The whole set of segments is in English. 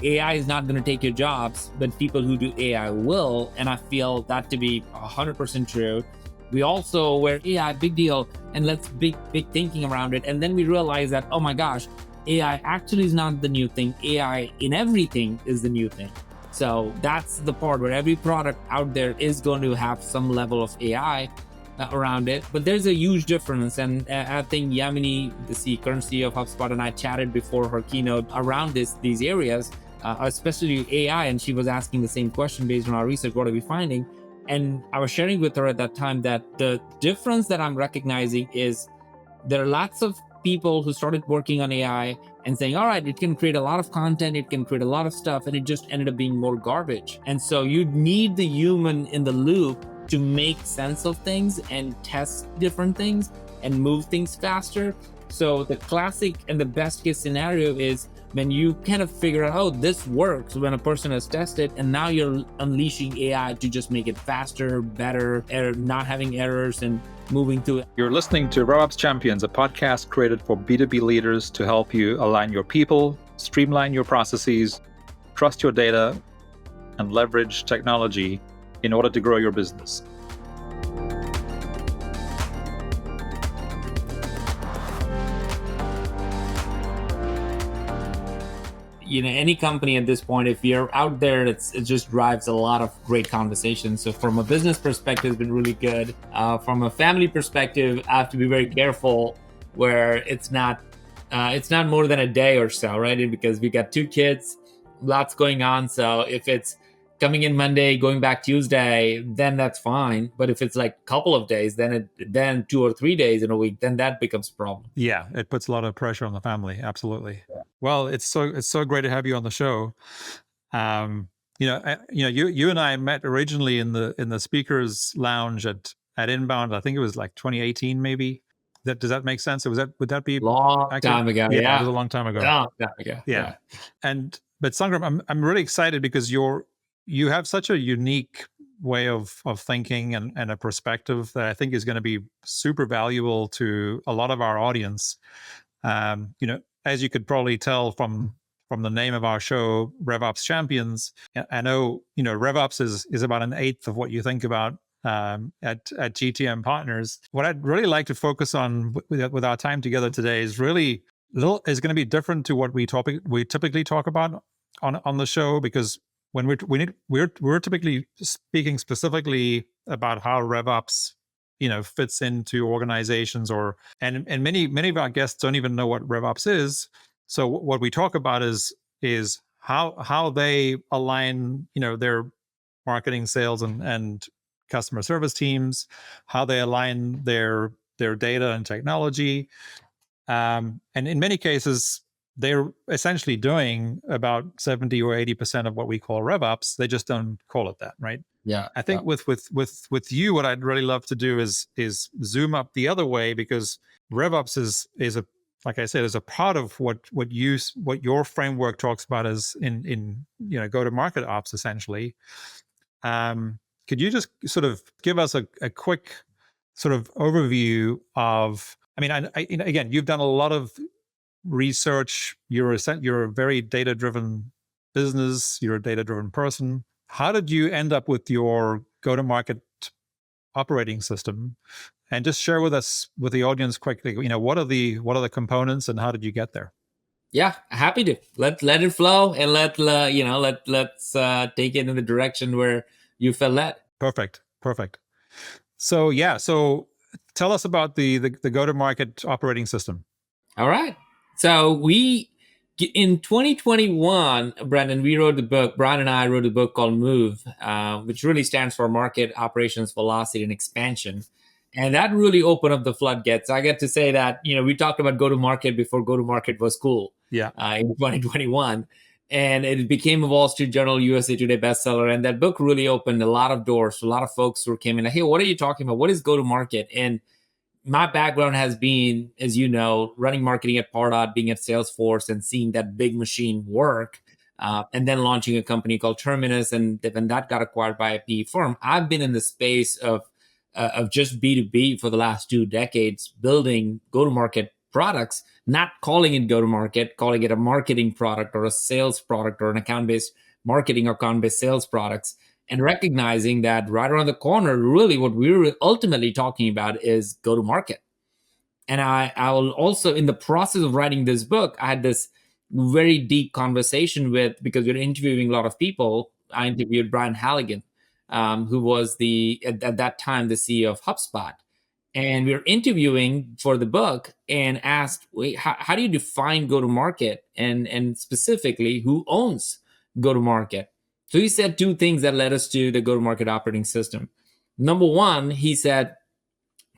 AI is not going to take your jobs, but people who do AI will. And I feel that to be 100% true. We also were AI, big deal, and let's big thinking around it. And then we realize that, oh my gosh, AI actually is not the new thing. AI in everything is the new thing. So that's the part where every product out there is going to have some level of AI around it. But there's a huge difference. And I think Yamini, the current CEO of HubSpot, and I chatted before her keynote around these areas, especially AI. And she was asking the same question based on our research, what are we finding? And I was sharing with her at that time that the difference that I'm recognizing is there are lots of people who started working on AI and saying, all right, it can create a lot of content, it can create a lot of stuff, and it just ended up being more garbage. And so you need the human in the loop to make sense of things and test different things and move things faster. So the classic and the best case scenario is when you kind of figure out, oh, this works when a person has tested, and now you're unleashing AI to just make it faster, better, not having errors and moving to it. You're listening to RevOps Champions, a podcast created for B2B leaders to help you align your people, streamline your processes, trust your data, and leverage technology in order to grow your business. Any company at this point, if you're out there, it just drives a lot of great conversations. So from a business perspective, it's been really good. From a family perspective, I have to be very careful where it's not more than a day or so, right? Because we got 2 kids, lots going on. So if it's coming in Monday, going back Tuesday, then that's fine. But if it's like a couple of days, then 2 or 3 days in a week, then that becomes a problem. Yeah, it puts a lot of pressure on the family. Absolutely. Yeah. Well, it's so great to have you on the show. You and I met originally in the speakers lounge at Inbound. I think it was like 2018, maybe. Does that make sense? Or would that be long accurate? Time ago? Yeah, it was a long time ago. Long time ago. Yeah. But Sangram, I'm really excited because you have such a unique way of thinking and a perspective that I think is going to be super valuable to a lot of our audience. As you could probably tell from the name of our show, RevOps Champions, I know, RevOps is about an eighth of what you think about at GTM Partners. What I'd really like to focus on with our time together today is going to be different to what we typically talk about on the show, because when we're typically speaking specifically about how RevOps fits into organizations, and many of our guests don't even know what RevOps is. So what we talk about is how they align their marketing, sales, and customer service teams, how they align their data and technology, and in many cases they're essentially doing about 70 or 80% of what we call RevOps. They just don't call it that, right? Yeah. I think with you, what I'd really love to do is zoom up the other way, because RevOps is a, like I said, is a part of what your framework talks about as in go-to-market ops, essentially. Could you just sort of give us a quick sort of overview of? I mean, again, you've done a lot of research. You're a very data-driven business. You're a data-driven person. How did you end up with your go-to-market operating system? And just share with the audience quickly, what are the components and how did you get there? Yeah, happy to let it flow and let's take it in the direction where you felt led. Perfect. So tell us about the go-to-market operating system. All right. So in 2021, Brendon, Brian and I wrote a book called Move, which really stands for Market Operations Velocity and Expansion. And that really opened up the floodgates. I get to say that, we talked about go-to-market before go-to-market was cool. Yeah. In 2021. And it became a Wall Street Journal, USA Today bestseller. And that book really opened a lot of doors to a lot of folks who came in, hey, what are you talking about? What is go-to-market? And my background has been, as you know, running marketing at Pardot, being at Salesforce and seeing that big machine work, and then launching a company called Terminus. And when that got acquired by a PE firm, I've been in the space of just B2B for the last 2 decades, building go-to-market products not calling it go-to-market, calling it a marketing product or a sales product or an account-based marketing or account-based sales products, and recognizing that right around the corner, really what we're ultimately talking about is go-to-market. And I will also, in the process of writing this book, I had this very deep conversation with, because we're interviewing a lot of people. I interviewed Brian Halligan, who was at that time the CEO of HubSpot. And we were interviewing for the book and asked, wait, how do you define go-to-market, and specifically who owns go-to-market? So he said two things that led us to the go-to-market operating system. Number one, he said,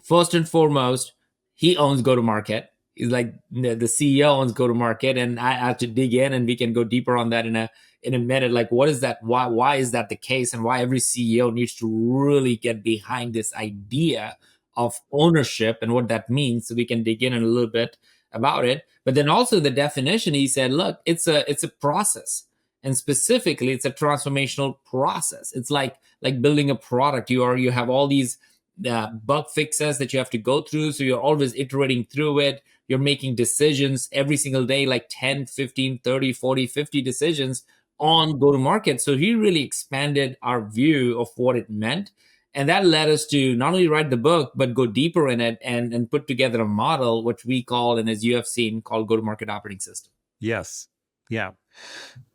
first and foremost, he owns go-to-market. He's like, the CEO owns go-to-market, and I have to dig in, and we can go deeper on that in a minute. Like, what is that? Why is that the case, and why every CEO needs to really get behind this idea of ownership and what that means? So we can dig in a little bit about it. But then also the definition, he said, look, it's a process, and specifically, it's a transformational process. It's like building a product. You have all these bug fixes that you have to go through. So you're always iterating through it. You're making decisions every single day, like 10, 15, 30, 40, 50 decisions on go-to-market. So he really expanded our view of what it meant. And that led us to not only write the book, but go deeper in it and put together a model, which we call, and as you have seen, called Go-to-Market Operating System. Yes. Yeah.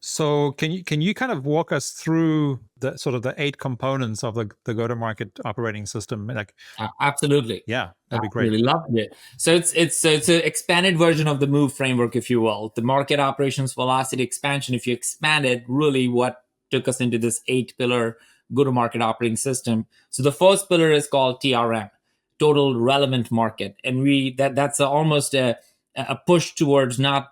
So can you kind of walk us through the sort of the 8 components of the go-to-market operating system? Like, absolutely. Yeah, that'd be great. Really loved it. So it's an expanded version of the MOVE framework, if you will. The market operations velocity expansion. If you expand it, really what took us into this 8-pillar go-to-market operating system. So the first pillar is called TRM, total relevant market, and that's almost a push towards not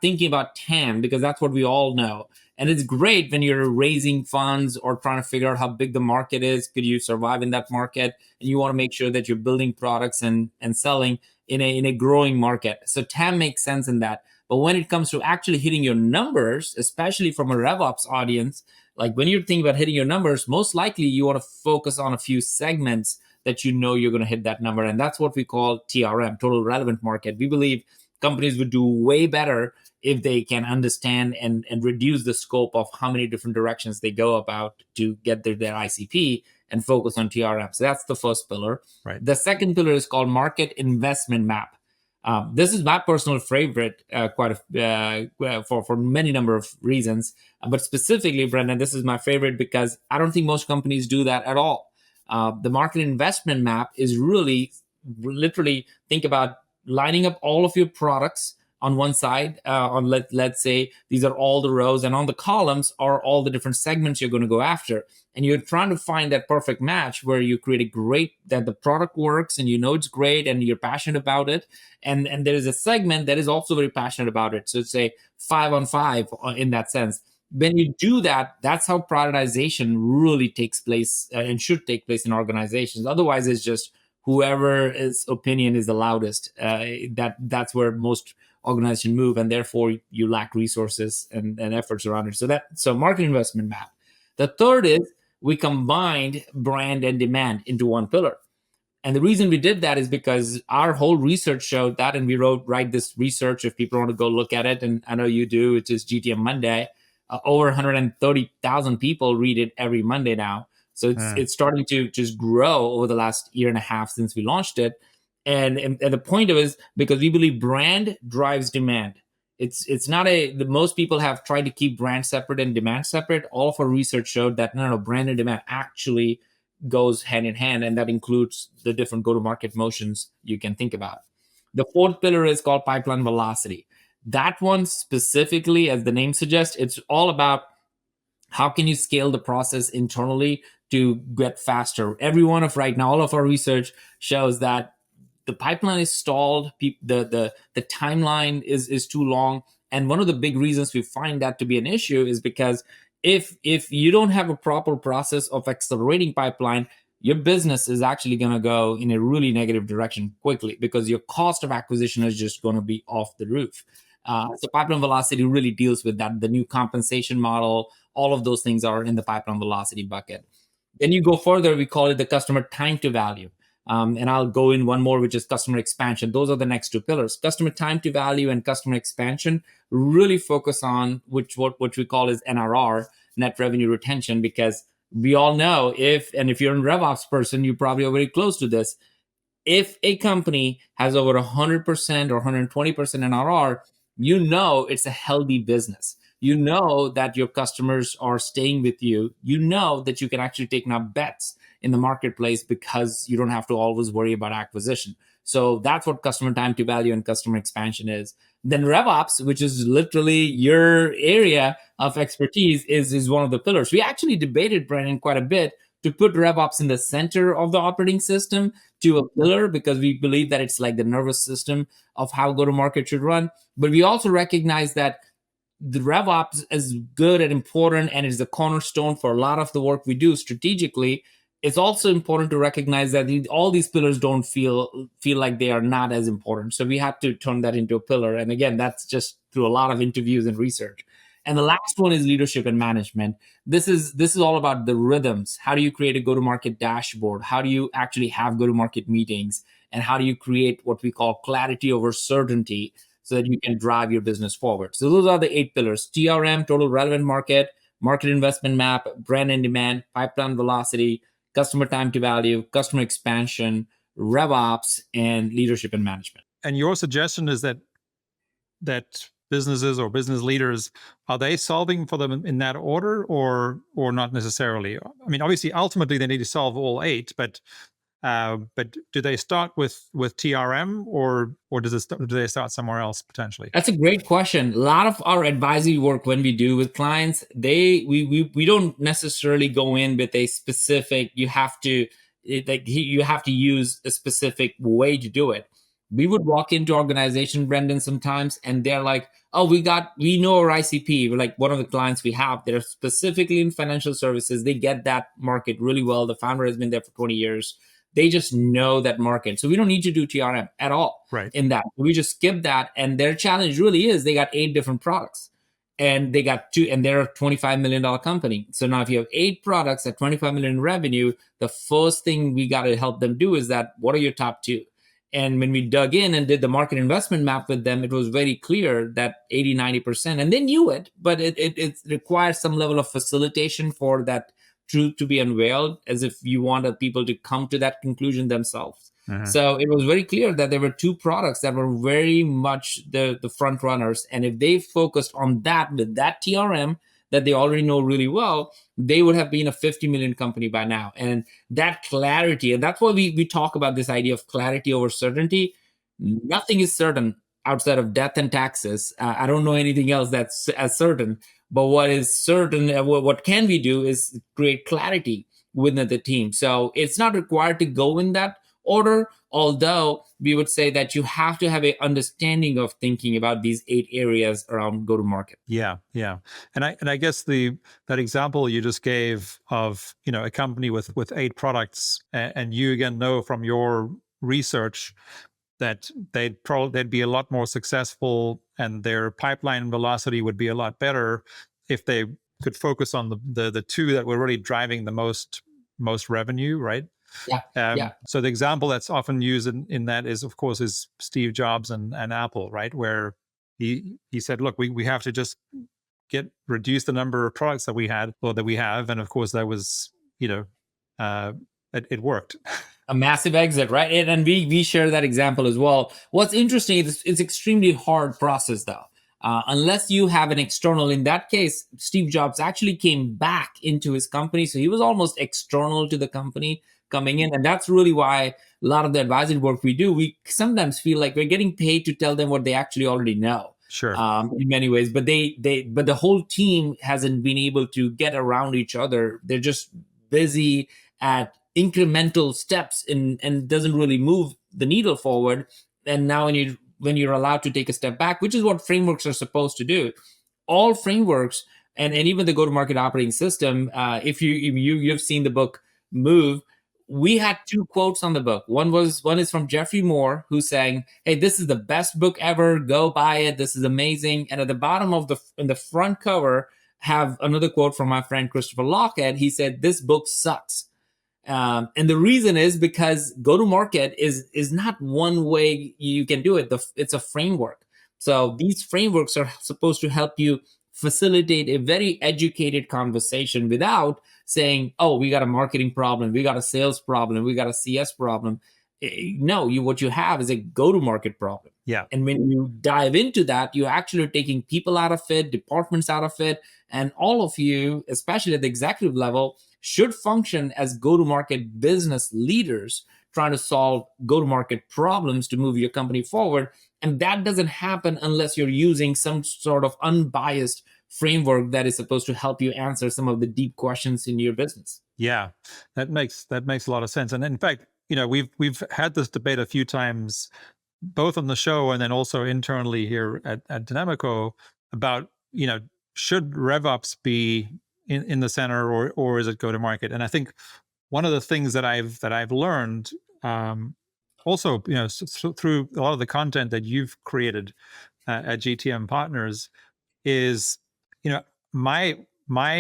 thinking about TAM, because that's what we all know. And it's great when you're raising funds or trying to figure out how big the market is. Could you survive in that market? And you want to make sure that you're building products and selling in a growing market. So TAM makes sense in that. But when it comes to actually hitting your numbers, especially from a RevOps audience, like when you're thinking about hitting your numbers, most likely you want to focus on a few segments that you know you're going to hit that number. And that's what we call TRM, total relevant market. We believe companies would do way better if they can understand and reduce the scope of how many different directions they go about to get their ICP and focus on TRM. So that's the first pillar. Right. The second pillar is called Market Investment Map. This is my personal favorite, for many number of reasons. But specifically, Brendon, this is my favorite because I don't think most companies do that at all. The Market Investment Map is really, literally, think about lining up all of your products on one side, let's say these are all the rows, and on the columns are all the different segments you're going to go after. And you're trying to find that perfect match where you create that the product works and you know it's great and you're passionate about it. And there is a segment that is also very passionate about it. So it's a 5-on-5 in that sense. When you do that, that's how prioritization really takes place and should take place in organizations. Otherwise, it's just whoever's opinion is the loudest. That's where most organizations move, and therefore you lack resources and efforts around it. So market investment map. The third is we combined brand and demand into one pillar. And the reason we did that is because our whole research showed that, and we write this research if people want to go look at it, and I know you do, which is GTM Monday. Over 130,000 people read it every Monday now. So it's starting to just grow over the last year and a half since we launched it. And the point of it is because we believe brand drives demand. It's not most people have tried to keep brand separate and demand separate. All of our research showed that no, brand and demand actually goes hand in hand, and that includes the different go-to-market motions you can think about. The fourth pillar is called pipeline velocity. That one specifically, as the name suggests, it's all about how can you scale the process internally to get faster. Right now, all of our research shows that the pipeline is stalled. The timeline is too long. And one of the big reasons we find that to be an issue is because if you don't have a proper process of accelerating pipeline, your business is actually going to go in a really negative direction quickly because your cost of acquisition is just going to be off the roof. So pipeline velocity really deals with that. The new compensation model, all of those things are in the pipeline velocity bucket. Then you go further, we call it the customer time to value. And I'll go in one more, which is customer expansion. Those are the next two pillars. Customer time to value and customer expansion really focus on what we call is NRR, net revenue retention, because we all know if you're a RevOps person, you probably are very close to this. If a company has over 100% or 120% NRR, you know it's a healthy business. You know that your customers are staying with you. You know that you can actually take now bets in the marketplace because you don't have to always worry about acquisition. So that's what customer time to value and customer expansion is. Then RevOps, which is literally your area of expertise, is one of the pillars. We actually debated, Brendon, quite a bit to put RevOps in the center of the operating system to a pillar, because we believe that it's like the nervous system of how go-to-market should run. But we also recognize that the RevOps is good and important and is the cornerstone for a lot of the work we do strategically. It's also important to recognize that all these pillars don't feel like they are not as important. So we have to turn that into a pillar. And again, that's just through a lot of interviews and research. And the last one is leadership and management. This is all about the rhythms. How do you create a go-to-market dashboard? How do you actually have go-to-market meetings? And how do you create what we call clarity over certainty so that you can drive your business forward? So those are the 8 pillars: TRM, total relevant market, market investment map, brand and demand, pipeline velocity, customer time to value, customer expansion, RevOps, and leadership and management. And your suggestion is that businesses or business leaders, are they solving for them in that order, or not necessarily? I mean, obviously, ultimately, they need to solve all 8, but do they start with TRM, or do they start somewhere else potentially? That's a great question. A lot of our advisory work when we do with clients, we don't necessarily go in with a specific, you have to use a specific way to do it. We would walk into organization, Brendon, sometimes, and they're like, oh, we know our ICP. We're like, one of the clients we have, they're specifically in financial services. They get that market really well. The founder has been there for 20 years. They just know that market. So we don't need to do TRM at all in that. We just skip that. And their challenge really is they got 8 different products. And they got 2, and they're a $25 million company. So now if you have 8 products at $25 million in revenue, the first thing we got to help them do is that, what are your top 2? And when we dug in and did the market investment map with them, it was very clear that 80, 90%, and they knew it, but it requires some level of facilitation for that truth to be unveiled, as if you wanted people to come to that conclusion themselves. So it was very clear that there were 2 products that were very much the front runners. And if they focused on that with that TRM that they already know really well, they would have been a 50 million company by now. And that clarity, and that's why we talk about this idea of clarity over certainty. Nothing is certain outside of death and taxes. I don't know anything else that's as certain. But what is certain, what can we do is create clarity within the team. So it's not required to go in that order, although we would say that you have to have an understanding of thinking about these 8 areas around go-to-market. Yeah. And I guess that example you just gave of, a company with 8 products, and you again know from your research that they'd be a lot more successful, and their pipeline velocity would be a lot better if they could focus on the 2 that were really driving the most revenue, right? Yeah. So the example that's often used in that is, of course, is Steve Jobs and Apple, right? Where he said, look, we have to just reduce the number of products that we had, or that we have, and of course that was, it worked. A massive exit, right? And we share that example as well. What's interesting is it's extremely hard process, though. Unless you have an external. In that case, Steve Jobs actually came back into his company. So he was almost external to the company coming in. And that's really why a lot of the advisory work we do, we sometimes feel like we're getting paid to tell them what they actually already know. Sure. In many ways, but but the whole team hasn't been able to get around each other. They're just busy at incremental steps and doesn't really move the needle forward. And now when you're allowed to take a step back, which is what frameworks are supposed to do, all frameworks and even the go-to-market operating system, if you've seen the book Move, we had 2 quotes on the book. One is from Jeffrey Moore, who's saying, hey, this is the best book ever. Go buy it. This is amazing. And at the bottom in the front cover, have another quote from my friend Christopher Lockhead. He said, this book sucks. And the reason is because go to market is not one way you can do it. It's a framework. So these frameworks are supposed to help you facilitate a very educated conversation without saying, "Oh, we got a marketing problem, we got a sales problem, we got a CS problem." No, what you have is a go to market problem. Yeah. And when you dive into that, you're actually taking people out of it, departments out of it, and all of you, especially at the executive level, should function as go to market business leaders trying to solve go to market problems to move your company forward. And that doesn't happen unless you're using some sort of unbiased framework that is supposed to help you answer some of the deep questions in your business. Yeah, that makes a lot of sense. And in fact, we've had this debate a few times, both on the show and then also internally here at Dynamico, about should RevOps be in the center, or is it go to market? And I think one of the things that I've learned, also through a lot of the content that you've created at GTM Partners, is my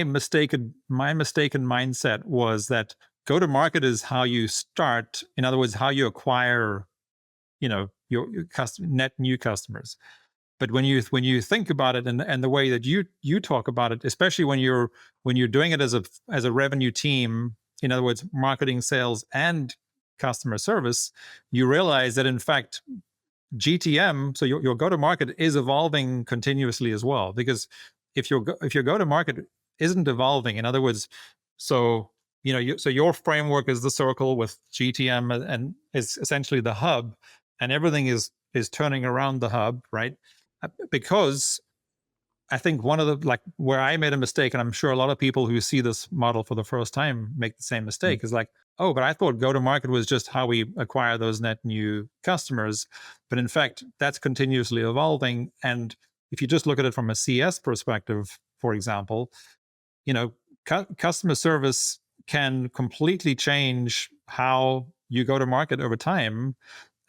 mistaken mindset was that go to market is how you start. In other words, how you acquire your net new customers. But when you think about it, and the way that you talk about it, especially when you're doing it as a revenue team, in other words, marketing, sales, and customer service, you realize that in fact GTM, so your go to market, is evolving continuously as well. Because if your go to market isn't evolving, in other words, so so your framework is the circle with GTM and is essentially the hub, and everything is turning around the hub, right? Because I think one of the, where I made a mistake, and I'm sure a lot of people who see this model for the first time make the same mistake, is like, oh, but I thought go to market was just how we acquire those net new customers. But in fact, that's continuously evolving. And if you just look at it from a CS perspective, for example, customer service can completely change how you go to market over time.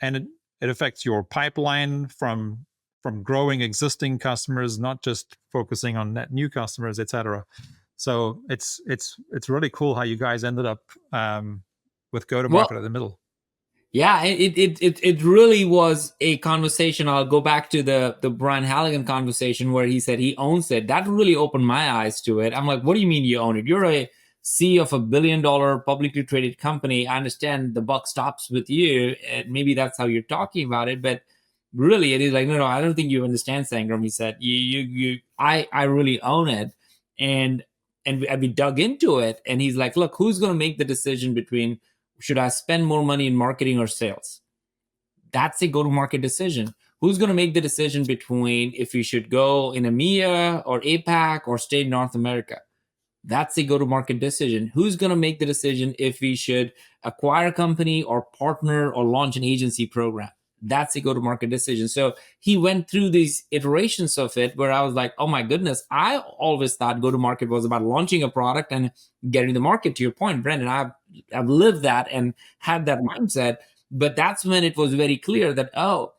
And it affects your pipeline from growing existing customers, not just focusing on net new customers, et cetera. So it's really cool how you guys ended up with go to market at the middle. Yeah, it really was a conversation. I'll go back to the Brian Halligan conversation where he said he owns it. That really opened my eyes to it. I'm like, what do you mean you own it? You're a CEO of $1 billion publicly traded company. I understand the buck stops with you, and maybe that's how you're talking about it. But really, it is like, no, I don't think you understand, Sangram. He said, I really own it, and we dug into it, and he's like, look, who's going to make the decision between should I spend more money in marketing or sales? That's a go to market decision. Who's going to make the decision between if you should go in EMEA or APAC or stay in North America? That's a go to market decision. Who's going to make the decision if we should acquire a company or partner or launch an agency program? That's a go to market decision. So he went through these iterations of it where I was like, oh my goodness, I always thought go to market was about launching a product and getting the market. To your point, Brendon, I've lived that and had that mindset. But that's when it was very clear that, oh,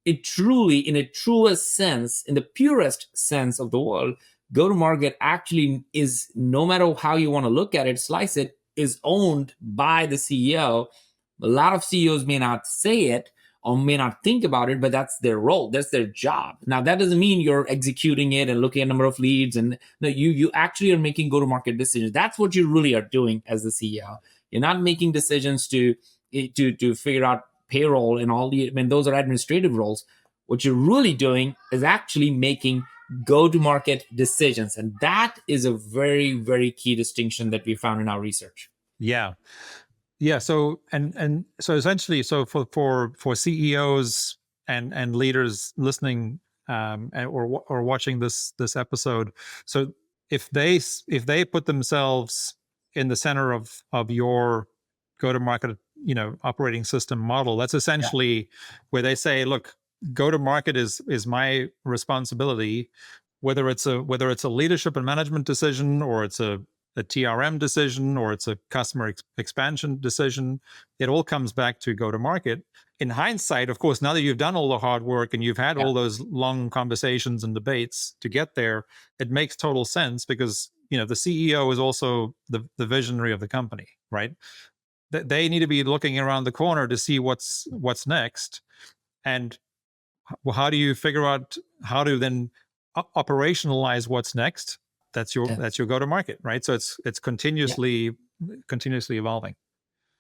it truly, in a truest sense, in the purest sense of the word, go to market actually is, no matter how you want to look at it, slice it, is owned by the CEO. A lot of CEOs may not say it or may not think about it, but that's their role. That's their job. Now, that doesn't mean you're executing it and looking at number of leads. And no, you actually are making go-to-market decisions. That's what you really are doing as the CEO. You're not making decisions to figure out payroll and all the, I mean, those are administrative roles. What you're really doing is actually making go-to-market decisions. And that is a very, very key distinction that we found in our research. Yeah. Yeah. So and so essentially, so for CEOs and leaders listening or watching this episode, so if they put themselves in the center of your go to market operating system model, that's essentially where they say, look, go to market is my responsibility, whether it's a leadership and management decision, or it's a TRM decision, or it's a customer expansion decision. It all comes back to go to market. In hindsight, of course, now that you've done all the hard work and you've had all those long conversations and debates to get there, it makes total sense, because the CEO is also the visionary of the company, right? they need to be looking around the corner to see what's next. And how do you figure out how to then operationalize what's next? That's your go to market, right? So it's continuously evolving.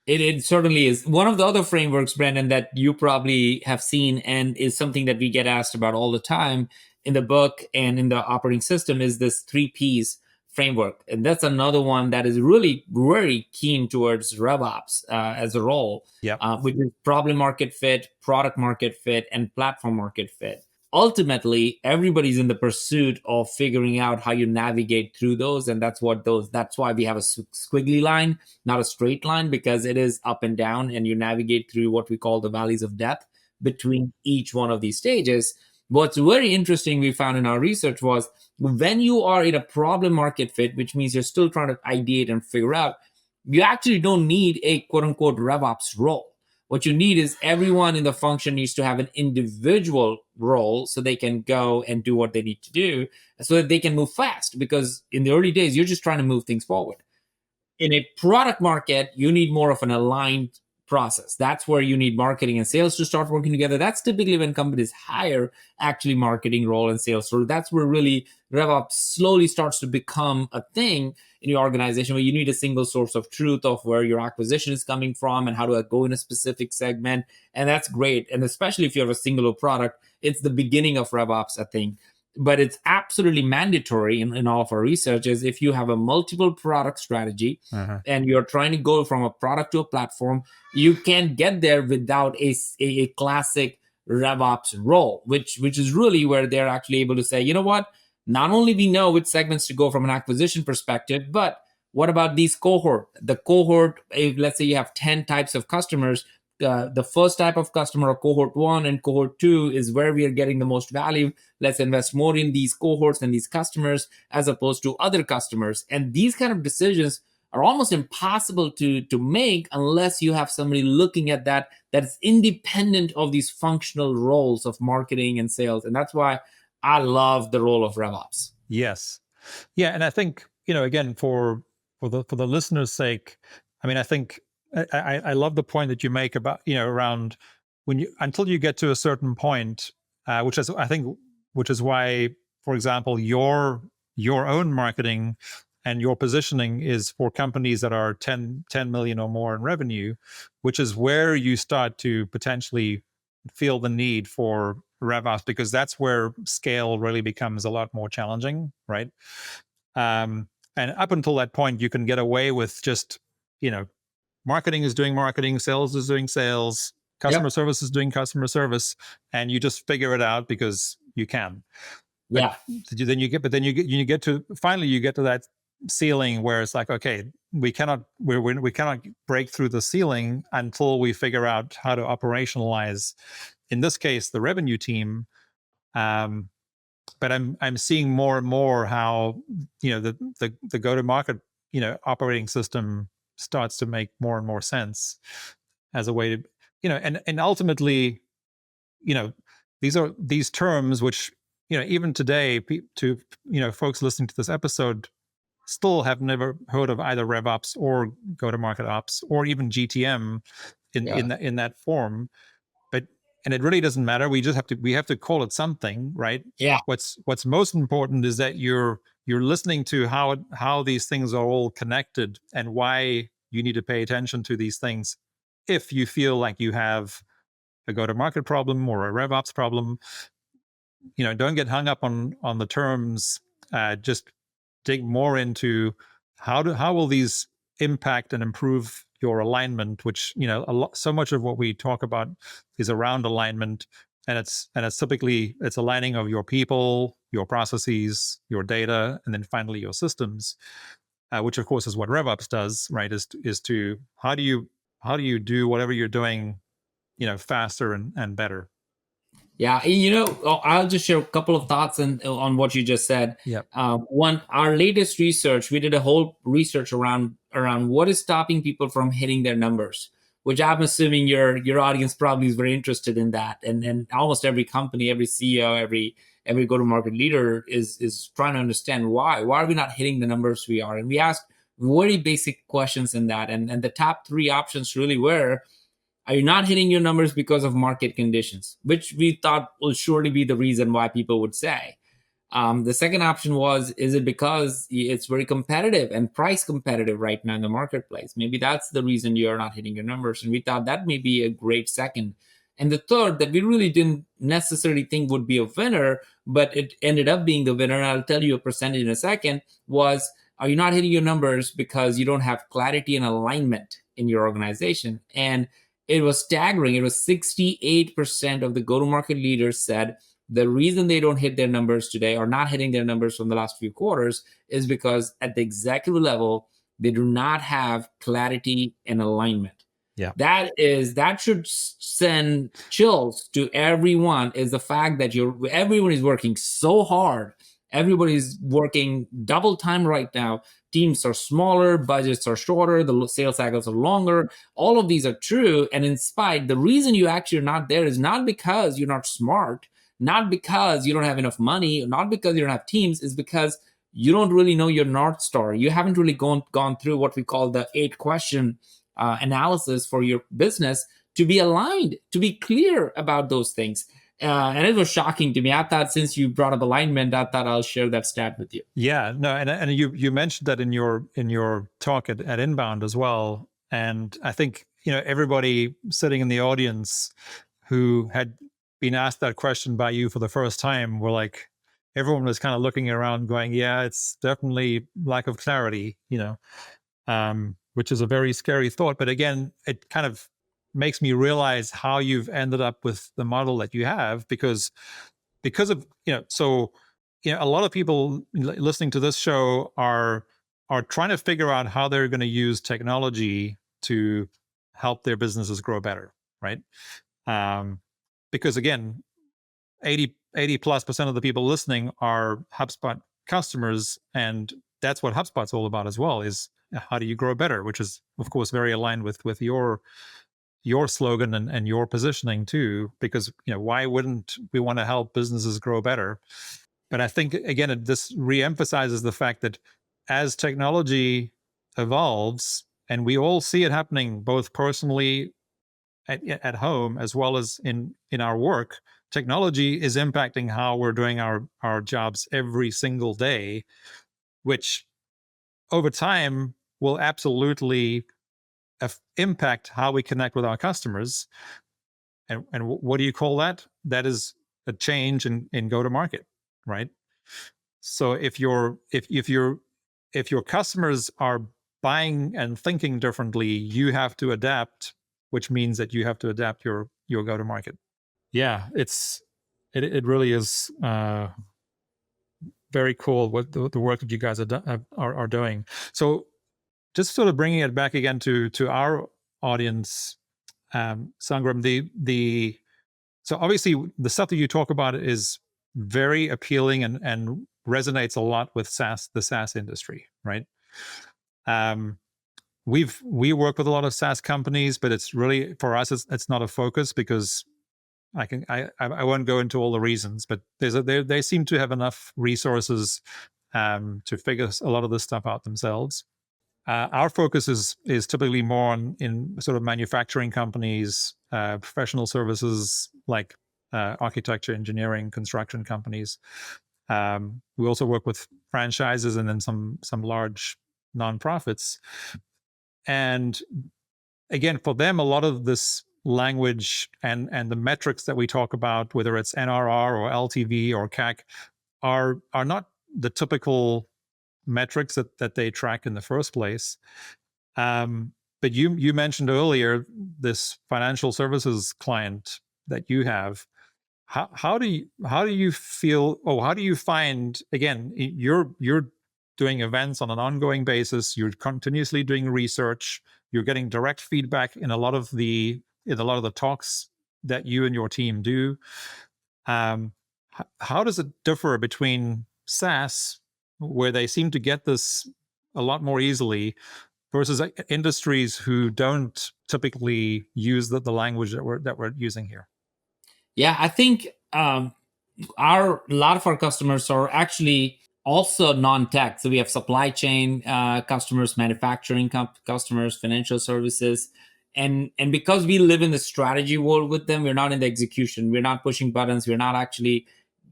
It certainly is. One of the other frameworks, Brendon, that you probably have seen and is something that we get asked about all the time in the book and in the operating system is this 3Ps framework. And that's another one that is really very keen towards RevOps as a role, which is problem market fit, product market fit, and platform market fit. Ultimately, everybody's in the pursuit of figuring out how you navigate through those. And that's why we have a squiggly line, not a straight line, because it is up and down, and you navigate through what we call the valleys of death between each one of these stages. What's very interesting we found in our research was when you are in a problem market fit, which means you're still trying to ideate and figure out, you actually don't need a quote unquote RevOps role. What you need is everyone in the function needs to have an individual role so they can go and do what they need to do so that they can move fast. Because in the early days, you're just trying to move things forward. In a product market, you need more of an aligned process. That's where you need marketing and sales to start working together. That's typically when companies hire actually marketing role and sales role. That's where really RevOps slowly starts to become a thing in your organization, where you need a single source of truth of where your acquisition is coming from and how to go in a specific segment. And that's great. And especially if you have a singular product, it's the beginning of RevOps, I think. But it's absolutely mandatory in all of our research is if you have a multiple product strategy and you're trying to go from a product to a platform, you can't get there without a classic RevOps role, which is really where they're actually able to say, you know what, not only we know which segments to go from an acquisition perspective, but what about these cohort? The cohort, if let's say you have 10 types of customers, the first type of customer, or cohort 1 and cohort 2, is where we are getting the most value. Let's invest more in these cohorts and these customers as opposed to other customers. And these kind of decisions are almost impossible to make unless you have somebody looking at that's independent of these functional roles of marketing and sales. And that's why I love the role of RevOps. Yes. Yeah. And I think, again, for the listeners' sake, I mean, I think I love the point that you make about, around until you get to a certain point, which is why, for example, your own marketing and your positioning is for companies that are 10 million or more in revenue, which is where you start to potentially feel the need for RevOps, because that's where scale really becomes a lot more challenging, right? And up until that point, you can get away with just, marketing is doing marketing, sales is doing sales, customer service is doing customer service, and you just figure it out because you can. But then you get to that ceiling where it's like, okay, we cannot break through the ceiling until we figure out how to operationalize, in this case, the revenue team. But I'm seeing more and more how the go-to-market operating system starts to make more and more sense as a way to and ultimately these terms which even today to folks listening to this episode still have never heard of either RevOps or go-to-market ops or even GTM in that form. And it really doesn't matter. We have to call it something, right? Yeah. What's most important is that you're listening to how these things are all connected and why you need to pay attention to these things. If you feel like you have a go-to-market problem or a RevOps problem, don't get hung up on the terms. Just dig more into how will these impact and improve your alignment, which so much of what we talk about is around alignment, and it's typically aligning of your people, your processes, your data, and then finally your systems, which of course is what RevOps does, right? Is to how do you do whatever you're doing, faster and better. Yeah, I'll just share a couple of thoughts on what you just said. Yeah. One, our latest research, we did a whole research around what is stopping people from hitting their numbers, which I'm assuming your audience probably is very interested in that. And almost every company, every CEO, every go-to-market leader is trying to understand why are we not hitting the numbers we are. And we asked very basic questions in that. And the top three options really were, are you not hitting your numbers because of market conditions, which we thought will surely be the reason why people would say. The second option was, is it because it's very competitive and price competitive right now in the marketplace? Maybe that's the reason you're not hitting your numbers. And we thought that may be a great second. And the third, that we really didn't necessarily think would be a winner, but it ended up being the winner, and I'll tell you a percentage in a second, was, are you not hitting your numbers because you don't have clarity and alignment in your organization? And it was staggering. It was 68% of the go-to-market leaders said the reason they don't hit their numbers today, or not hitting their numbers from the last few quarters, is because at the executive level, they do not have clarity and alignment. Yeah. That should send chills to everyone, is the fact that everyone is working so hard. Everybody's working double time right now. Teams are smaller, budgets are shorter, the sales cycles are longer. All of these are true. And in spite, the reason you actually are not there is not because you're not smart, not because you don't have enough money, not because you don't have teams, is because you don't really know your North Star. You haven't really gone through what we call the 8-question analysis for your business to be aligned, to be clear about those things. And it was shocking to me. I thought, since you brought up alignment, I thought I'll share that stat with you. Yeah, no, and you mentioned that in your talk at Inbound as well. And I think, everybody sitting in the audience who had been asked that question by you for the first time were like, everyone was kind of looking around going, yeah, it's definitely lack of clarity, which is a very scary thought. But again, it kind of makes me realize how you've ended up with the model that you have, because of, a lot of people listening to this show are trying to figure out how they're going to use technology to help their businesses grow better, right? Because again, 80+% of the people listening are HubSpot customers, and that's what HubSpot's all about as well, is how do you grow better, which is of course very aligned with your slogan and your positioning too, because why wouldn't we want to help businesses grow better? But I think again, this reemphasizes the fact that as technology evolves, and we all see it happening both personally at home as well as in our work, technology is impacting how we're doing our jobs every single day, which over time will absolutely impact how we connect with our customers. And what do you call that? That is a change in go to market, right? So if your customers are buying and thinking differently, you have to adapt, which means that you have to adapt your go to market. Yeah, it really is very cool what the work that you guys are doing. So just sort of bringing it back again to our audience, Sangram, so obviously the stuff that you talk about is very appealing and resonates a lot with the SaaS industry, right? We work with a lot of SaaS companies, but it's really, for us, it's not a focus, because I won't go into all the reasons, but they seem to have enough resources to figure a lot of this stuff out themselves. Our focus is typically more in sort of manufacturing companies, professional services like architecture, engineering, construction companies. We also work with franchises and then some large nonprofits. And again, for them, a lot of this language and the metrics that we talk about, whether it's NRR or LTV or CAC, are not the typical metrics that they track in the first place. But you mentioned earlier this financial services client that you have. How do you feel? Oh, how do you find? Again, you're doing events on an ongoing basis. You're continuously doing research. You're getting direct feedback in a lot of the talks that you and your team do. How does it differ between SaaS, where they seem to get this a lot more easily, versus industries who don't typically use the language that we're using here? Yeah, I think a lot of our customers are actually Also non-tech. So we have supply chain customers, manufacturing customers, financial services. And because we live in the strategy world with them, we're not in the execution. We're not pushing buttons. We're not actually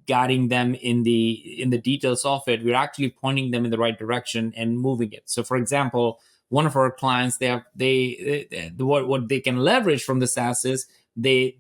guiding them in the details of it. We're actually pointing them in the right direction and moving it. So for example, one of our clients, what they can leverage from the SaaS is they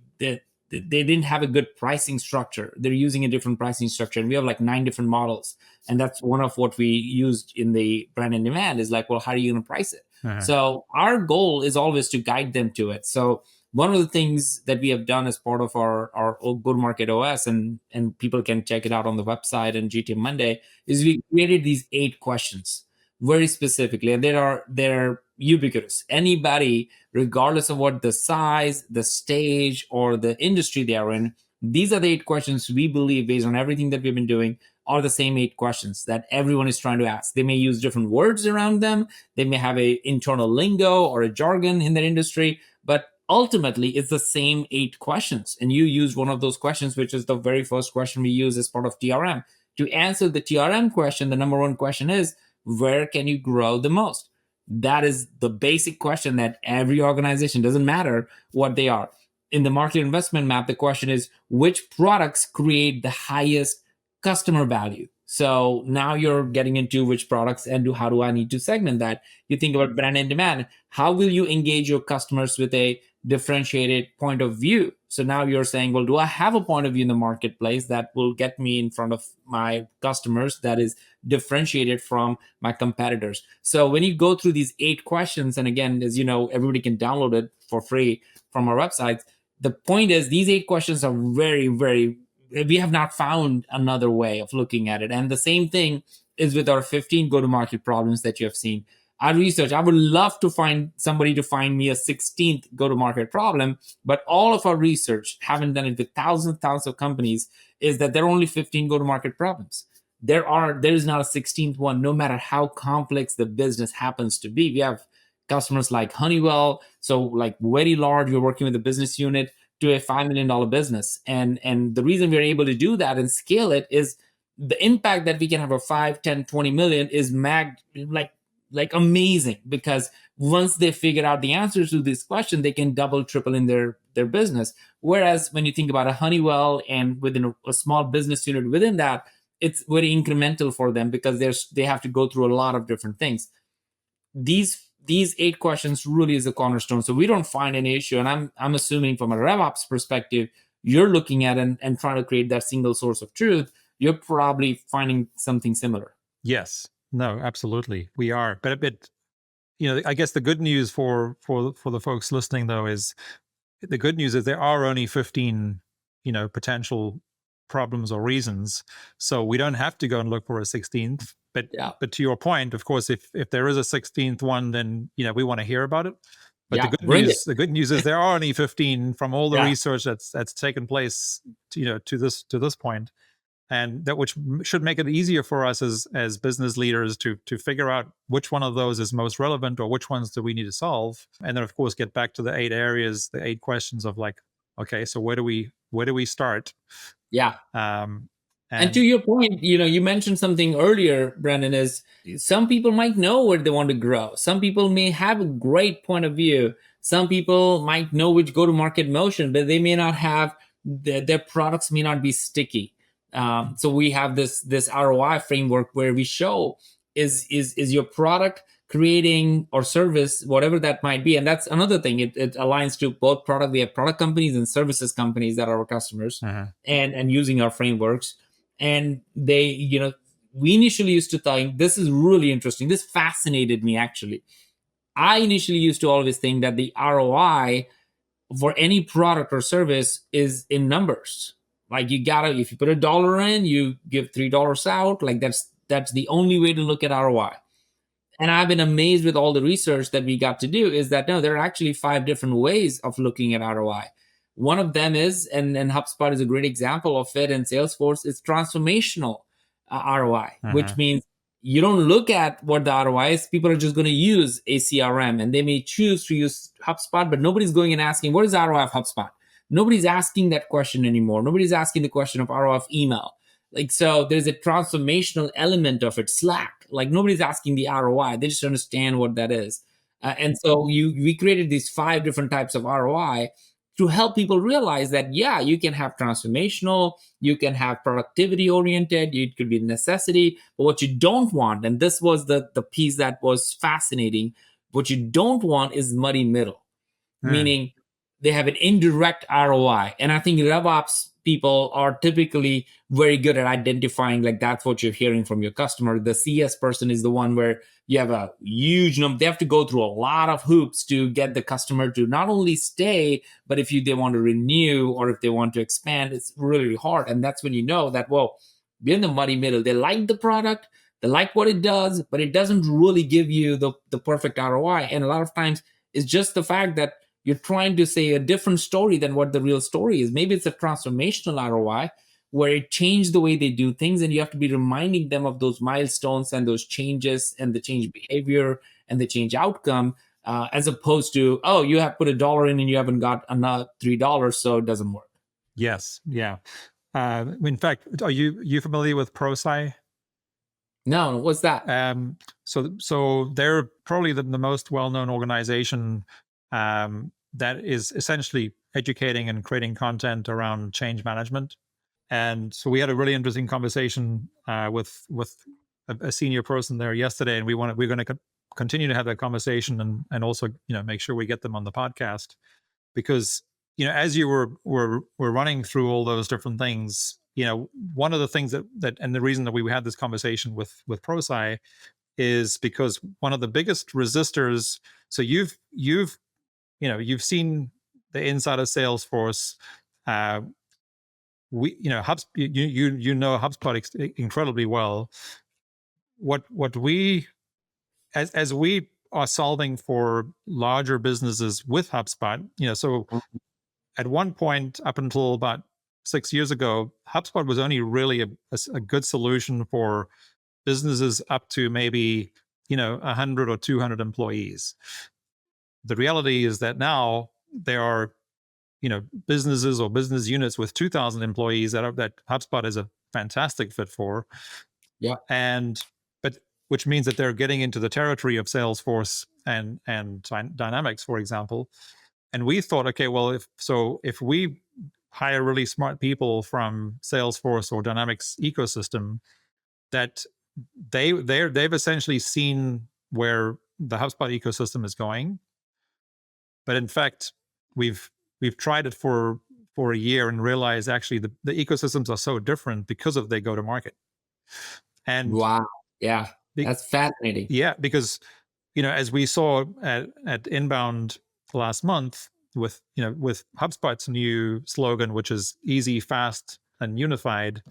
didn't have a good pricing structure. They're using a different pricing structure. And we have like 9 different models. And that's one of what we used in the brand and demand is like, well, how are you going to price it? So our goal is always to guide them to it. So one of the things that we have done as part of our go-to-market OS, and people can check it out on the website and GTM Monday, is we created these 8 questions very specifically. And they're ubiquitous. Anybody, regardless of what the size, the stage, or the industry they are in, these are the 8 questions we believe, based on everything that we've been doing, are the same 8 questions that everyone is trying to ask. They may use different words around them. They may have a internal lingo or a jargon in their industry, but ultimately it's the same 8 questions. And you use one of those questions, which is the very first question we use as part of TRM. To answer the TRM question, the number 1 question is, where can you grow the most? That is the basic question that every organization, doesn't matter what they are. In the market investment map, the question is, which products create the highest customer value? So now you're getting into which products and how do I need to segment that? You think about brand and demand. How will you engage your customers with a differentiated point of view? So now you're saying, well, do I have a point of view in the marketplace that will get me in front of my customers that is differentiated from my competitors? So when you go through these 8 questions, and again, as you know, everybody can download it for free from our website. The point is, these 8 questions are very, very, we have not found another way of looking at it. And the same thing is with our 15 go-to-market problems that you have seen. I research, I would love to find somebody to find me a 16th go-to-market problem, but all of our research, haven't done it with thousands of companies, is that there are only 15 go-to-market problems. There is not a 16th one, no matter how complex the business happens to be. We have customers like Honeywell, so like very large, we're working with a business unit to a $5 million business. And the reason we're able to do that and scale it is the impact that we can have a 5, 10, 20 million is like amazing, because once they figure out the answers to this question, they can double, triple in their business. Whereas when you think about a Honeywell and within a small business unit within that, it's very incremental for them because they have to go through a lot of different things. These 8 questions really is a cornerstone. So we don't find any issue. And I'm assuming from a RevOps perspective, you're looking at and trying to create that single source of truth. You're probably finding something similar. Yes. No, absolutely. We are. But I guess the good news for the folks listening, though, is the good news is there are only 15, potential problems or reasons. So we don't have to go and look for a 16th. But to your point, of course, if there is a 16th one, then we want to hear about it. But the good news is there are only 15 from all the research that's taken place, to this point. And that which should make it easier for us as business leaders to figure out which one of those is most relevant or which ones do we need to solve. And then, of course, get back to the 8 areas, the 8 questions of like, okay, so where do we start? Yeah. And to your point, you mentioned something earlier, Brendon, is some people might know where they want to grow. Some people may have a great point of view. Some people might know which go-to-market motion, but they may not have, their products may not be sticky. So we have this ROI framework where we show is your product creating or service, whatever that might be. And that's another thing. It aligns to both product. We have product companies and services companies that are our customers and using our frameworks. And they, we initially used to think, this is really interesting. This fascinated me, actually. I initially used to always think that the ROI for any product or service is in numbers. Like if you put $1 in, you give $3 out. Like that's the only way to look at ROI. And I've been amazed with all the research that we got to do is that no, there are actually 5 different ways of looking at ROI. One of them is, and HubSpot is a great example of it, and Salesforce is transformational ROI, which means you don't look at what the ROI is. People are just going to use a CRM and they may choose to use HubSpot, but nobody's going and asking, what is the ROI of HubSpot? Nobody's asking that question anymore. Nobody's asking the question of ROI of email. Like, so there's a transformational element of it. Slack, like nobody's asking the ROI, they just understand what that is. And so we created these 5 different types of ROI to help people realize that, yeah, you can have transformational, you can have productivity oriented, it could be necessity. But what you don't want, and this was the piece that was fascinating, what you don't want is muddy middle, Hmm. meaning they have an indirect ROI. And I think RevOps people are typically very good at identifying, like, that's what you're hearing from your customer. The CS person is the one where you have a huge number. They have to go through a lot of hoops to get the customer to not only stay, but if they want to renew or if they want to expand, it's really hard. And that's when you know that, well, we're in the muddy middle. They like the product, they like what it does, but it doesn't really give you the perfect ROI. And a lot of times it's just the fact that you're trying to say a different story than what the real story is. Maybe it's a transformational ROI where it changed the way they do things, and you have to be reminding them of those milestones and those changes and the change behavior and the change outcome, as opposed to, oh, you have put $1 in and you haven't got another $3, so it doesn't work. Yes. Yeah. In fact, are you familiar with ProSci? No, what's that? So they're probably the most well-known organization that is essentially educating and creating content around change management. And so we had a really interesting conversation with a senior person there yesterday, and we're going to continue to have that conversation and also make sure we get them on the podcast, because as you were running through all those different things, one of the things that and the reason that we had this conversation with ProSci is because one of the biggest resistors. So you've seen the inside of Salesforce. You know HubSpot incredibly well. What we as we are solving for larger businesses with HubSpot, so at one point up until about 6 years ago, HubSpot was only really a good solution for businesses up to maybe 100 or 200 employees. The reality is that now there are businesses or business units with 2,000 employees that HubSpot is a fantastic fit for. Yeah. And but which means that they're getting into the territory of Salesforce and Dynamics, for example. And we thought, okay, well, if we hire really smart people from Salesforce or Dynamics ecosystem, that they've essentially seen where the HubSpot ecosystem is going. But in fact, we've tried it for a year and realized actually the ecosystems are so different because of they go to market. And Wow. Yeah. That's fascinating. yeah, because as we saw at Inbound last month with with HubSpot's new slogan, which is easy, fast, and unified.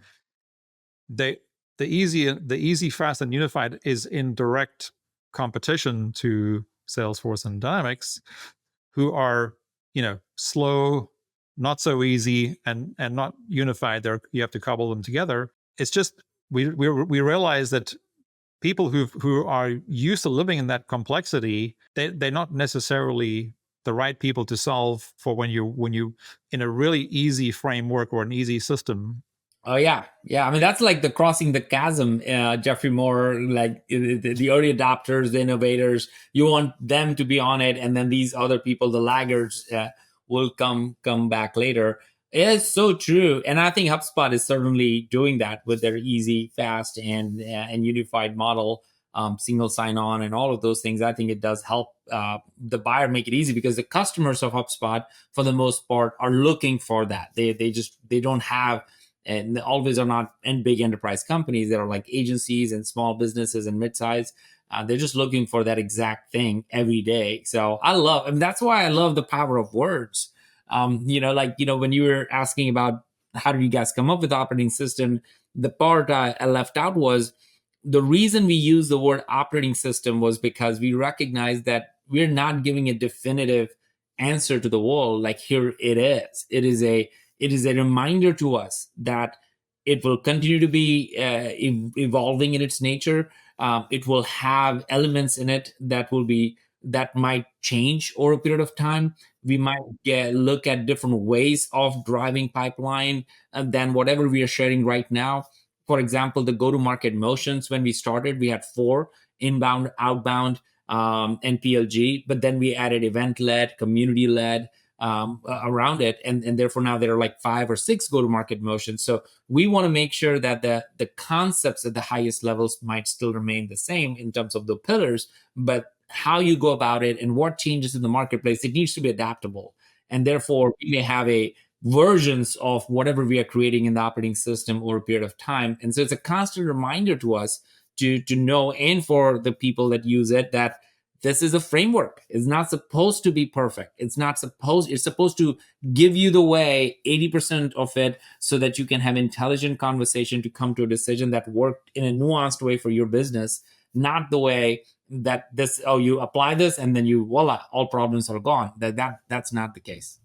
The easy, fast, and unified is in direct competition to Salesforce and Dynamics, who are slow, not so easy, and not unified. You have to cobble them together. It's just we realize that people who are used to living in that complexity, they're not necessarily the right people to solve for when you in a really easy framework or an easy system. Oh yeah, yeah. I mean, that's like the crossing the chasm. Jeffrey Moore, like the early adopters, the innovators. You want them to be on it, and then these other people, the laggards, will come back later. It's so true, and I think HubSpot is certainly doing that with their easy, fast, and unified model, single sign-on, and all of those things. I think it does help the buyer make it easy, because the customers of HubSpot, for the most part, are looking for that. They don't have, and they always are not in big enterprise companies. There are like agencies and small businesses and mid-size. They're just looking for that exact thing every day. So I mean, that's why I love the power of words. When you were asking about how did you guys come up with the operating system, the part I left out was the reason we use the word operating system was because we recognize that we're not giving a definitive answer to the world. Like, here it is. It is a reminder to us that it will continue to be evolving in its nature. It will have elements in it that might change over a period of time. We might look at different ways of driving pipeline than whatever we are sharing right now. for example, the go-to-market motions. When we started, we had 4: inbound, outbound, and PLG. But then we added event-led, community-led around it, and therefore now there are like 5 or 6 go-to-market motions. So we want to make sure that the concepts at the highest levels might still remain the same in terms of the pillars, but how you go about it and what changes in the marketplace, it needs to be adaptable. And therefore, we may have a versions of whatever we are creating in the operating system over a period of time. And so it's a constant reminder to us to know, and for the people that use it, that this is a framework. It's not supposed to be perfect. It's supposed to give you the way, 80% of it, so that you can have intelligent conversation to come to a decision that worked in a nuanced way for your business, not the way that you apply this and then voila, all problems are gone. That's not the case.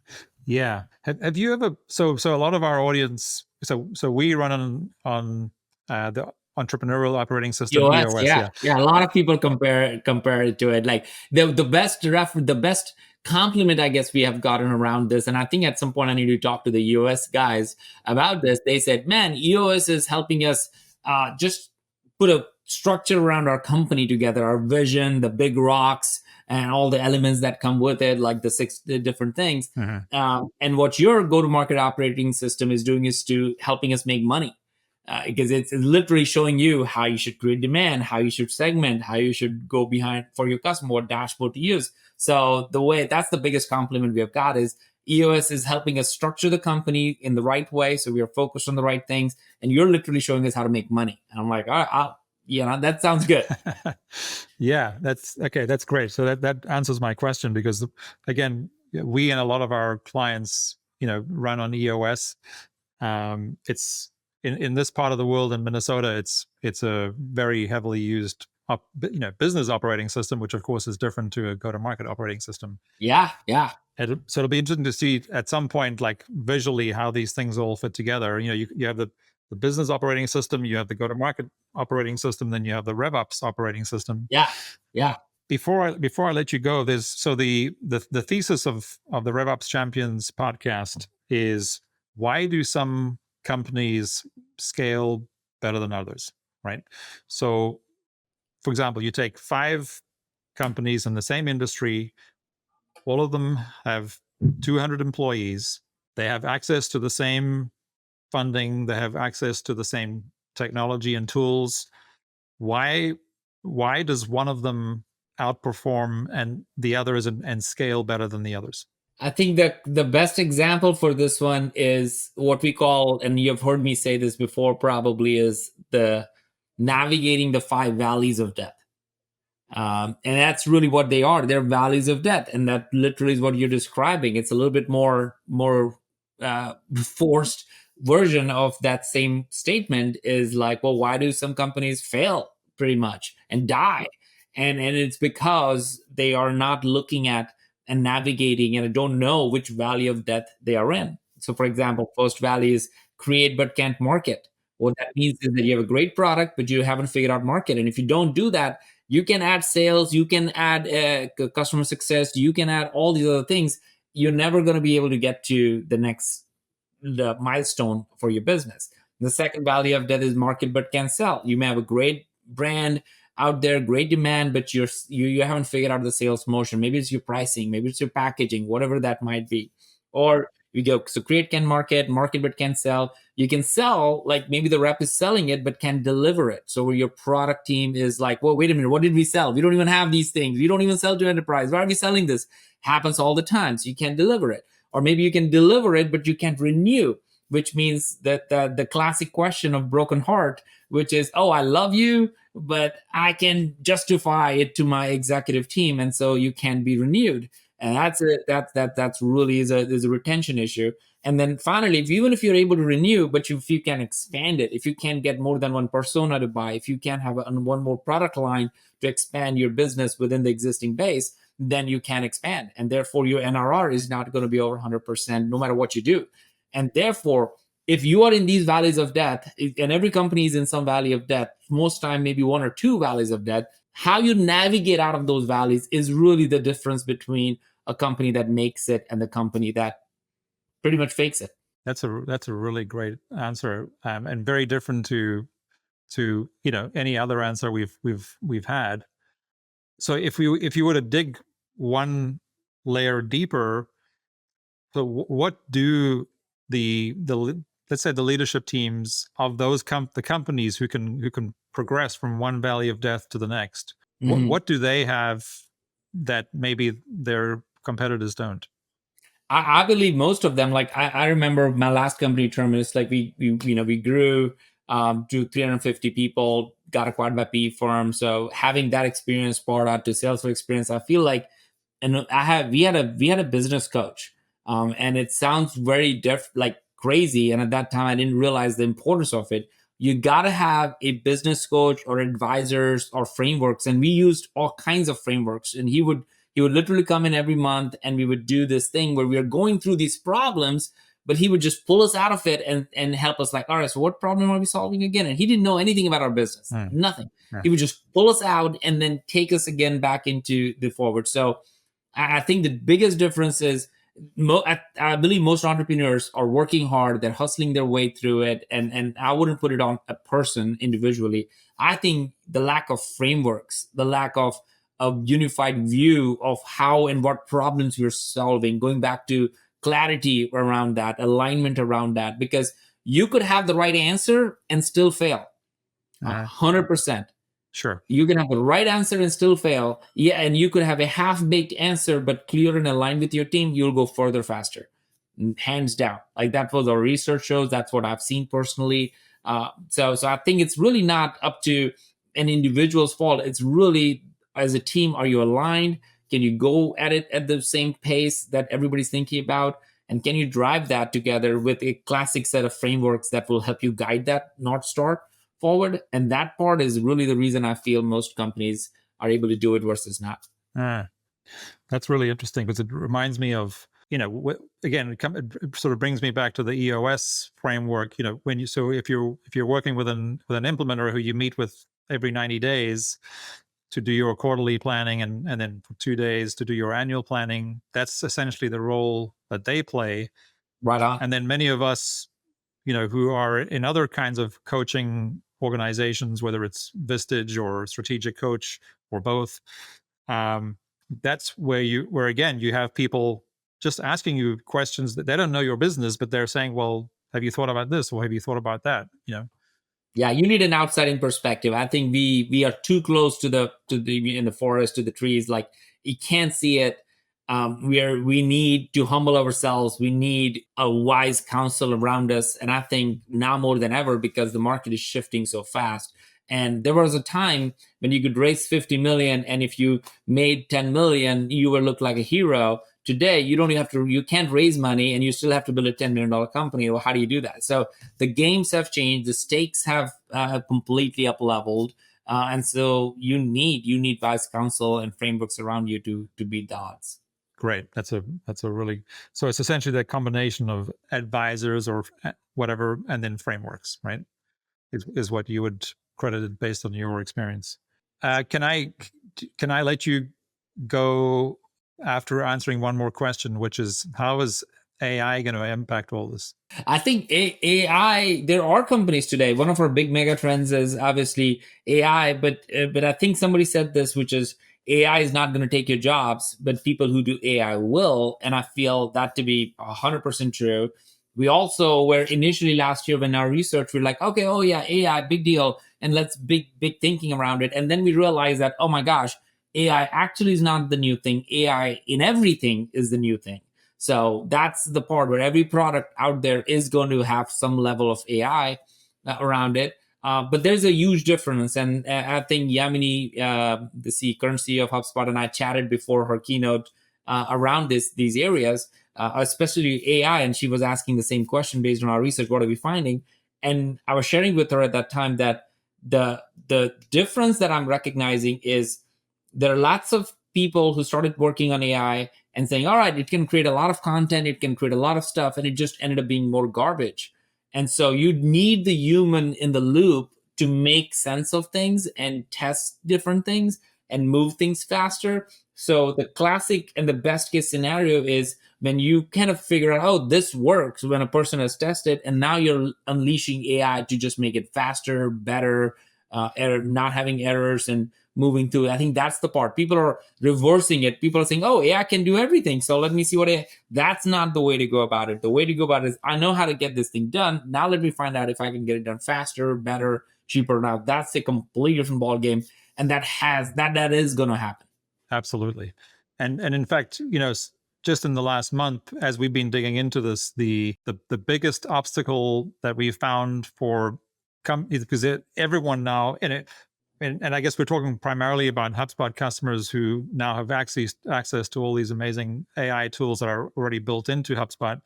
Yeah. Have you ever, so a lot of our audience, so we run on the Entrepreneurial Operating System, EOS, EOS. yeah. A lot of people compare it to it. Like the best compliment I guess we have gotten around this, and I think at some point I need to talk to the EOS guys about this. They said, "Man, EOS is helping us just put a structure around our company together, our vision, the big rocks, and all the elements that come with it, like the 6 different things." And what your go-to-market operating system is doing is to helping us make money. Because it's literally showing you how you should create demand, how you should segment, how you should go behind for your customer, what dashboard to use. So that's the biggest compliment we have got is EOS is helping us structure the company in the right way. So we are focused on the right things. And you're literally showing us how to make money. And I'm like, all right, that sounds good. Yeah, that's okay. That's great. So that answers my question, because again, we and a lot of our clients, run on EOS. It's in this part of the world, in Minnesota, it's a very heavily used business operating system, which of course is different to a go-to-market operating system. Yeah. So it'll be interesting to see at some point, like visually, how these things all fit together. You have the business operating system, you have the go-to-market operating system, then you have the RevOps operating system. Yeah. Before I let you go, the thesis of the RevOps Champions podcast is, why do some companies scale better than others, right? So, for example, you take 5 companies in the same industry, all of them have 200 employees, they have access to the same funding, they have access to the same technology and tools. Why does one of them outperform and the others and scale better than the others? I think that the best example for this one is what we call, and you've heard me say this before probably, is the navigating the 5 valleys of death. And that's really what they are. They're valleys of death. And that literally is what you're describing. It's a little bit more forced version of that same statement is like, well, why do some companies fail pretty much and die? And it's because they are not looking at and navigating and don't know which valley of death they are in. So, for example, first valley is create but can't market. What that means is that you have a great product, but you haven't figured out market. And if you don't do that, you can add sales, you can add customer success, you can add all these other things. You're never going to be able to get to the milestone for your business. The second valley of death is market but can't sell. You may have a great brand out there, great demand, but you haven't figured out the sales motion. Maybe it's your pricing, maybe it's your packaging, whatever that might be. Or you go, so create can market but can sell. You can sell, like maybe the rep is selling it but can deliver it. So your product team is like, well, wait a minute, what did we sell? We don't even have these things. We don't even sell to enterprise. Why are we selling this? Happens all the time. So you can't deliver it. Or maybe you can deliver it, but you can't renew, which means that the classic question of broken heart, which is, oh, I love you, but I can justify it to my executive team, and so you can't be renewed. And that's really is a retention issue. And then finally, even if you're able to renew, but if you can expand it, if you can get more than one persona to buy, if you can have one more product line to expand your business within the existing base, then you can expand. And therefore, your NRR is not going to be over 100% no matter what you do. And therefore, if you are in these valleys of death, and every company is in some valley of death, most time maybe 1 or 2 valleys of death, how you navigate out of those valleys is really the difference between a company that makes it and the company that pretty much fakes it. That's a really great answer, and very different to to any other answer we've had. So if you were to dig one layer deeper, so what do the let's say the leadership teams of those the companies who can progress from one valley of death to the next, what do they have that maybe their competitors don't? I believe most of them, like I remember my last company, Terminus, like we grew to 350 people, got acquired by PE firm. So having that experience brought out to Salesforce experience, I feel like, and we had a business coach, and it sounds very like crazy. And at that time, I didn't realize the importance of it. You got to have a business coach or advisors or frameworks, and we used all kinds of frameworks. And he would literally come in every month, and we would do this thing where we are going through these problems, but he would just pull us out of it and help us, like, all right, so what problem are we solving again? And he didn't know anything about our business, nothing. Yeah. He would just pull us out and then take us again back into the forward. So I think the biggest difference is I believe most entrepreneurs are working hard. They're hustling their way through it. And I wouldn't put it on a person individually. I think the lack of frameworks, the lack of a unified view of how and what problems we're solving, going back to clarity around that, alignment around that, because you could have the right answer and still fail. 100%. Sure. You can have the right answer and still fail. Yeah, and you could have a half-baked answer, but clear and aligned with your team, you'll go further faster. Hands down. Like that was our research shows. That's what I've seen personally. So I think it's really not up to an individual's fault. It's really, as a team, are you aligned? Can you go at it at the same pace that everybody's thinking about? And can you drive that together with a classic set of frameworks that will help you guide that North Star forward? And that part is really the reason I feel most companies are able to do it versus not. That's really interesting, because it reminds me of, again, it sort of brings me back to the EOS framework. If you're working with an implementer who you meet with every 90 days to do your quarterly planning, and then for 2 days to do your annual planning, that's essentially the role that they play. Right on. And then many of us, who are in other kinds of coaching organizations, whether it's Vistage or Strategic Coach or both, that's where again you have people just asking you questions that they don't know your business, but they're saying, well, have you thought about this, or have you thought about that? Yeah, you need an outside-in perspective. I think we are too close to the in the forest, to the trees. Like, you can't see it. We need to humble ourselves. We need a wise counsel around us. And I think now more than ever, because the market is shifting so fast. And there was a time when you could raise 50 million, and if you made 10 million, you would look like a hero. Today, you can't raise money, and you still have to build a $10 million company. Well, how do you do that? So the games have changed. The stakes have completely up leveled. And so you need wise counsel and frameworks around you to beat the odds. Great. That's a really, so it's essentially that combination of advisors or whatever, and then frameworks, right? Is what you would credit it based on your experience. Can I let you go after answering one more question, which is, how is AI going to impact all this? I think AI, there are companies today. One of our big mega trends is obviously AI, but I think somebody said this, which is, AI is not going to take your jobs, but people who do AI will. And I feel that to be 100% true. We also were initially last year, when our research, we're like, okay, oh yeah, AI, big deal. And let's big thinking around it. And then we realized that, oh my gosh, AI actually is not the new thing. AI in everything is the new thing. So that's the part where every product out there is going to have some level of AI around it. But there's a huge difference. And I think Yamini, the current CEO of HubSpot, and I chatted before her keynote around these areas, especially AI. And she was asking the same question based on our research. What are we finding? And I was sharing with her at that time that the difference that I'm recognizing is there are lots of people who started working on AI and saying, all right, it can create a lot of content, it can create a lot of stuff, and it just ended up being more garbage. And so you need the human in the loop to make sense of things and test different things and move things faster. So the classic and the best case scenario is when you kind of figure out, oh, this works when a person has tested, and now you're unleashing AI to just make it faster, better, not having errors and moving through. I think that's the part. People are reversing it. People are saying, oh, AI can do everything, so let me see what AI. That's not the way to go about it. The way to go about it is, I know how to get this thing done. Now let me find out if I can get it done faster, better, cheaper. Now that's a completely different ball game, and that is going to happen. Absolutely. And in fact, just in the last month, as we've been digging into this, the biggest obstacle that we found for because everyone now and I guess we're talking primarily about HubSpot customers who now have access to all these amazing AI tools that are already built into HubSpot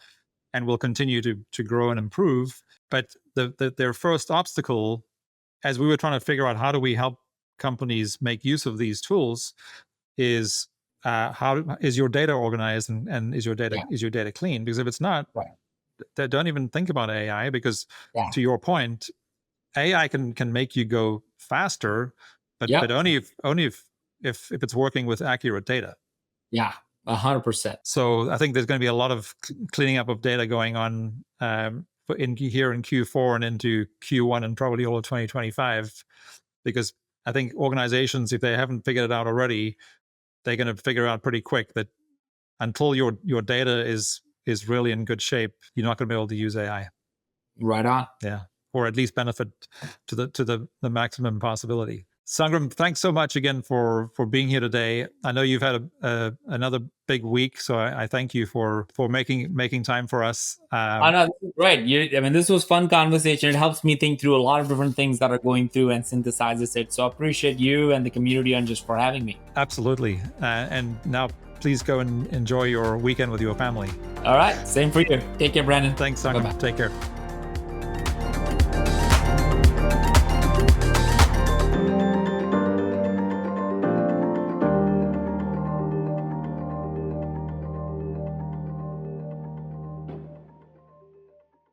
and will continue to grow and improve. But their first obstacle, as we were trying to figure out how do we help companies make use of these tools, is how is your data organized and is your data clean? Because if it's not, they don't even think about AI, because to your point, AI can make you go faster, but only if it's working with accurate data. Yeah, 100%. So I think there's going to be a lot of cleaning up of data going on in Q4 and into Q1 and probably all of 2025, because I think organizations, if they haven't figured it out already, they're going to figure out pretty quick that until your data is really in good shape, you're not going to be able to use AI. Right on. Yeah, or at least benefit to the maximum possibility. Sangram, thanks so much again for being here today. I know you've had another big week, so I thank you for making time for us. I know, right. This was fun conversation. It helps me think through a lot of different things that are going through and synthesizes it. So I appreciate you and the community and just for having me. Absolutely. And now please go and enjoy your weekend with your family. All right. Same for you. Take care, Brendon. Thanks, Sangram. Bye-bye. Take care.